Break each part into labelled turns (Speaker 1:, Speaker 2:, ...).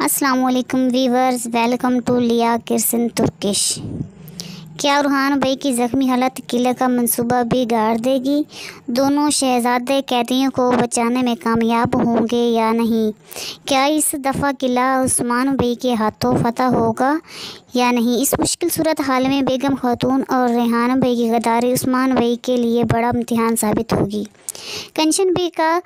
Speaker 1: السلام علیکم viewers, welcome to لیا کرسن ترکش۔ کیا روحان بھائی کی زخمی حالت قلعے کا منصوبہ بگاڑ دے گی؟ دونوں شہزادے قیدیوں کو بچانے میں کامیاب ہوں گے یا نہیں؟ کیا اس دفعہ قلعہ عثمان بھائی کے ہاتھوں فتح ہوگا یا نہیں؟ اس مشکل صورتحال میں بیگم خاتون اور ریحان بھائی کی غداری عثمان بھائی کے لیے بڑا امتحان ثابت ہوگی۔ کنچن بھائی کا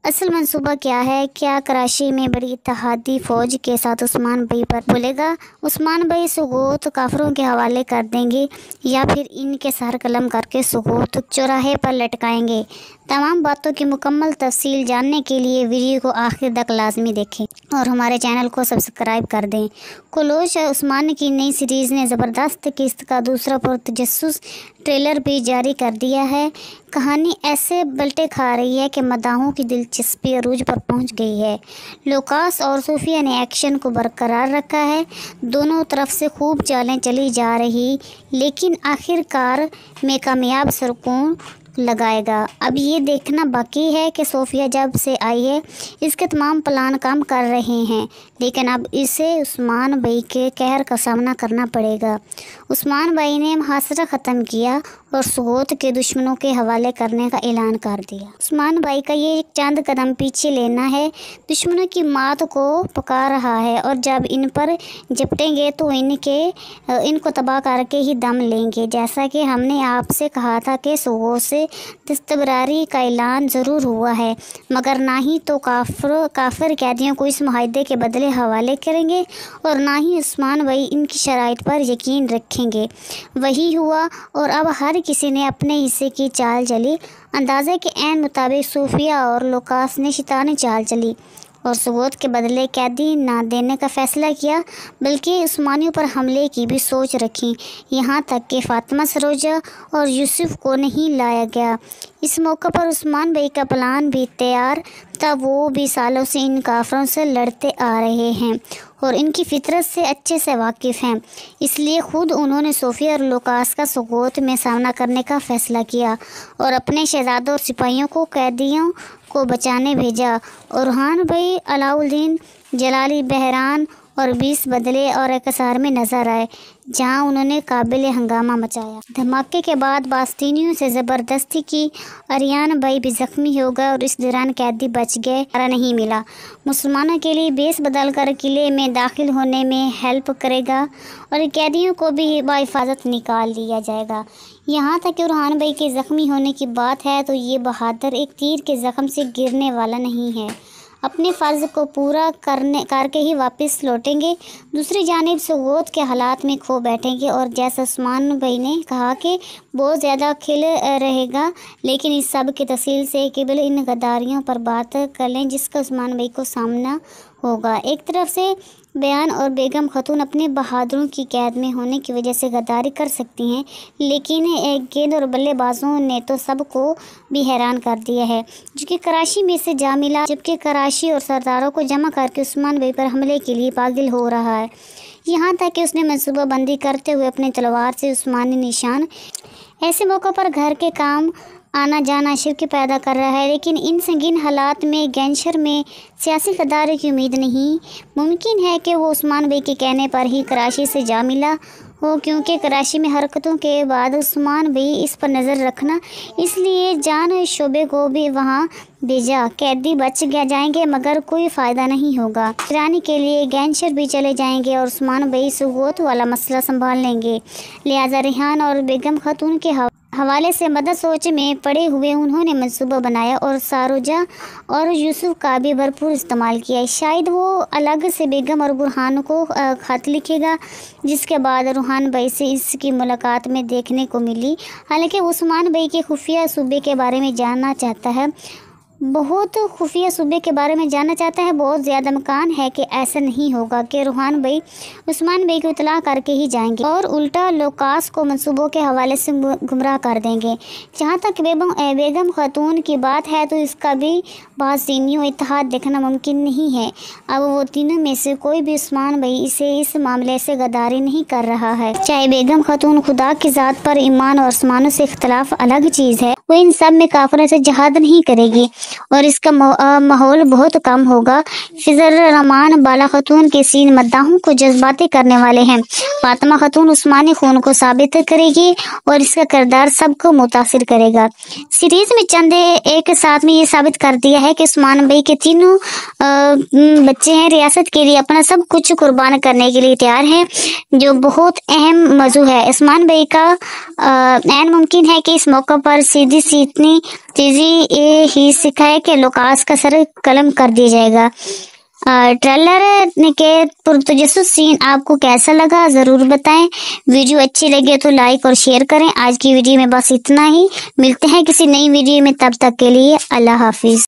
Speaker 1: اصل منصوبہ کیا ہے؟ کیا کراچی میں بڑی اتحادی فوج کے ساتھ عثمان بھائی پر بولے گا؟ عثمان بھائی سقوط کافروں کے حوالے کر دیں گے یا پھر ان کے سر قلم کر کے سقوط چوراہے پر لٹکائیں گے؟ تمام باتوں کی مکمل تفصیل جاننے کے لیے ویڈیو کو آخر تک لازمی دیکھیں اور ہمارے چینل کو سبسکرائب کر دیں۔ کلوش عثمان کی نئی سیریز نے زبردست قسط کا دوسرا پرتجسس ٹریلر بھی جاری کر دیا ہے۔ کہانی ایسے بلٹے کھا رہی ہے کہ مداحوں کی دلچسپی عروج پر پہنچ گئی ہے۔ لوکاس اور صوفیہ نے ایکشن کو برقرار رکھا ہے، دونوں طرف سے خوب چالیں چلی جا رہی، لیکن آخر کار میں کامیاب سرکون لگائے گا۔ اب یہ دیکھنا باقی ہے کہ صوفیہ جب سے آئی ہے اس کے تمام پلان کام کر رہے ہیں، لیکن اب اسے عثمان بھائی کے قہر کا سامنا کرنا پڑے گا۔ عثمان بھائی نے محاصرہ ختم کیا اور سقوط کے دشمنوں کے حوالے کرنے کا اعلان کر دیا۔ عثمان بھائی کا یہ چند قدم پیچھے لینا ہے، دشمنوں کی مات کو پکا رہا ہے، اور جب ان پر جپٹیں گے تو ان کو تباہ کر کے ہی دم لیں گے۔ جیسا کہ ہم نے آپ سے کہا تھا کہ سقوط سے دستبرداری کا اعلان ضرور ہوا ہے، مگر نہ ہی تو کافر قیدیوں کو اس معاہدے کے بدلے حوالے کریں گے اور نہ ہی عثمان بھائی ان کی شرائط پر یقین رکھیں گے۔ وہی ہوا، اور اب ہر کسی نے اپنے حصے کی چال چلی۔ اندازے کے عین مطابق صوفیہ اور لوکاس نے شیطانی چال چلی اور سقوط کے بدلے قیدی نہ دینے کا فیصلہ کیا، بلکہ عثمانیوں پر حملے کی بھی سوچ رکھی، یہاں تک کہ فاطمہ سروجہ اور یوسف کو نہیں لایا گیا۔ اس موقع پر عثمان بھائی کا پلان بھی تیار تھا، وہ بھی سالوں سے ان کافروں سے لڑتے آ رہے ہیں اور ان کی فطرت سے اچھے سے واقف ہیں، اس لیے خود انہوں نے صوفیہ اور لوکاس کا سقوط میں سامنا کرنے کا فیصلہ کیا اور اپنے شہزادوں اور سپاہیوں کو قیدیوں کو بچانے بھیجا۔ اور روحان بھائی علاء الدین جلالی بحران اور 20 بدلے اور انکسار میں نظر آئے، جہاں انہوں نے قابل ہنگامہ مچایا۔ دھماکے کے بعد باستینیوں سے زبردستی کی، اریان بھائی بھی زخمی ہو گئے اور اس دوران قیدی بچ گئے، چارہ نہیں ملا۔ مسلمانوں کے لیے بیس بدل کر قلعے میں داخل ہونے میں ہیلپ کرے گا اور قیدیوں کو بھی بحفاظت نکال لیا جائے گا۔ یہاں تک کہ روحان بھائی کے زخمی ہونے کی بات ہے تو یہ بہادر ایک تیر کے زخم سے گرنے والا نہیں ہے، اپنے فرض کو پورا کر کے ہی واپس لوٹیں گے۔ دوسری جانب سقوط کے حالات میں کھو بیٹھیں گے، اور جیسا عثمان بھائی نے کہا کہ بہت زیادہ کھل رہے گا، لیکن اس سب کی تفصیل سے قبل ان غداریوں پر بات کر لیں جس کا عثمان بھائی کو سامنا ہوگا۔ ایک طرف سے بیان اور بیگم خاتون اپنے بہادروں کی قید میں ہونے کی وجہ سے غداری کر سکتی ہیں، لیکن گیند اور بلے بازوں نے تو سب کو بھی حیران کر دیا ہے، جو کہ کراچی میں سے جا ملا، جبکہ کراچی اور سرداروں کو جمع کر کے عثمان بھائی پر حملے کے لیے پاگل ہو رہا ہے، یہاں تک کہ اس نے منصوبہ بندی کرتے ہوئے اپنی تلوار سے عثمانی نشان ایسے موقع پر گھر کے کام آنا جانا شرک پیدا کر رہا ہے۔ لیکن ان سنگین حالات میں گینشر میں سیاسی غداری کی امید نہیں۔ ممکن ہے کہ وہ عثمان بھائی کے کہنے پر ہی کراچی سے جا ملا ہو، کیونکہ کراچی میں حرکتوں کے بعد عثمان بھائی اس پر نظر رکھنا، اس لیے جان شعبے کو بھی وہاں بھیجا۔ قیدی بچ جائیں گے مگر کوئی فائدہ نہیں ہوگا، نگرانی کے لیے گینشر بھی چلے جائیں گے اور عثمان بھائی سقوط والا مسئلہ سنبھال لیں گے۔ لہٰذا ریحان اور بیگم خاتون کے حوالے سے مدد سوچ میں پڑے ہوئے انہوں نے منصوبہ بنایا اور ساروجہ اور یوسف کا بھی بھرپور استعمال کیا۔ شاید وہ الگ سے بیگم اور برہان کو خط لکھے گا، جس کے بعد روحان بھائی سے اس کی ملاقات میں دیکھنے کو ملی۔ حالانکہ وہ عثمان بھائی کے خفیہ صوبے کے بارے میں جاننا چاہتا ہے، بہت زیادہ امکان ہے کہ ایسا نہیں ہوگا کہ روحان بھائی عثمان بھائی کو اطلاع کر کے ہی جائیں گے اور الٹا لوکاس کو منصوبوں کے حوالے سے گمراہ کر دیں گے۔ جہاں تک بیگم خاتون کی بات ہے تو اس کا بھی باستینیوں اتحاد دیکھنا ممکن نہیں ہے۔ اب وہ تینوں میں سے کوئی بھی عثمان بھائی سے اس معاملے سے غداری نہیں کر رہا ہے، چاہے بیگم خاتون خدا کی ذات پر ایمان اور آسمانوں سے اختلاف الگ چیز ہے، وہ ان سب میں کافروں سے جہاد نہیں کرے گی۔ اور اس کا ماحول بہت کم ہوگا۔ فضل الرحمان بالا خاتون کے سین مداحوں کو جذباتی کرنے والے ہیں۔ فاطمہ خاتون عثمانی خون کو ثابت کرے گی اور اس کا کردار سب کو متاثر کرے گا۔ سیریز میں چند ایک ساتھ میں یہ ثابت کر دیا ہے کہ عثمان بھائی کے تینوں بچے ہیں ریاست کے لیے اپنا سب کچھ قربان کرنے کے لیے تیار ہیں، جو بہت اہم موضوع ہے۔ عثمان بھائی کا عین ممکن ہے کہ اس موقع پر سیدھی سی اتنی تیزی ہی سکھائے کہ لوکاس کا سر قلم کر دیا جائے گا۔ ٹریلر کے پرتجسس سین آپ کو کیسا لگا ضرور بتائیں۔ ویڈیو اچھی لگے تو لائک اور شیئر کریں۔ آج کی ویڈیو میں بس اتنا ہی، ملتے ہیں کسی نئی ویڈیو میں، تب تک کے لیے اللہ حافظ۔